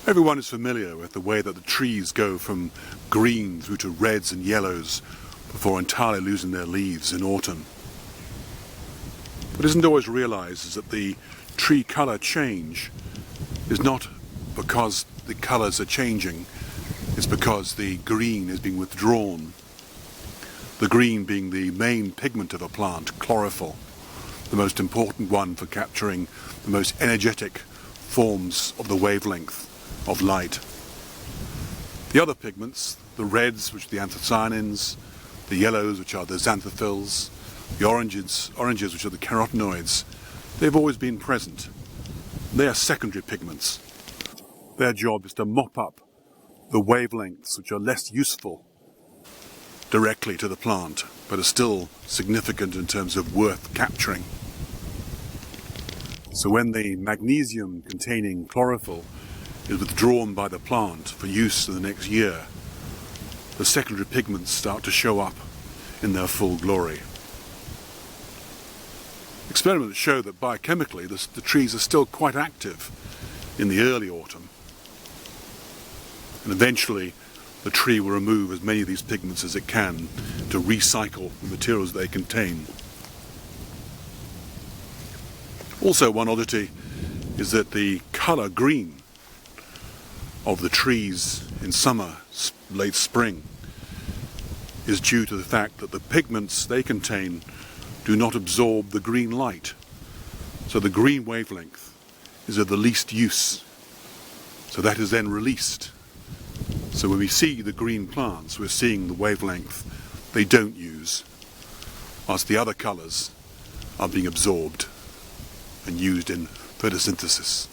Everyone is familiar with the way that the trees go from green through to reds and yellows before entirely losing their leaves in autumn. What isn't always realized is that the tree color change is not because the colors are changing, it's because the green is being withdrawn. The green being the main pigment of a plant, chlorophyll, the most important one for capturing the most energetic forms of the wavelength of light. The other pigments, the reds, which are the anthocyanins, the yellows, which are the xanthophylls, the oranges, which are the carotenoids, they've always been present. They are secondary pigments. Their job is to mop up the wavelengths which are less useful directly to the plant, but are still significant in terms of worth capturing. So when the magnesium-containing chlorophyll is withdrawn by the plant for use in the next year, the secondary pigments start to show up in their full glory. Experiments show that biochemically the trees are still quite active in the early autumn, and eventually the tree will remove as many of these pigments as it can to recycle the materials they contain. Also, one oddity is that the colour green of the trees in summer, late spring, is due to the fact that the pigments they contain do not absorb the green light. So the green wavelength is of the least use. So that is then released. So when we see the green plants, we're seeing the wavelength they don't use, whilst the other colours are being absorbed and used in photosynthesis.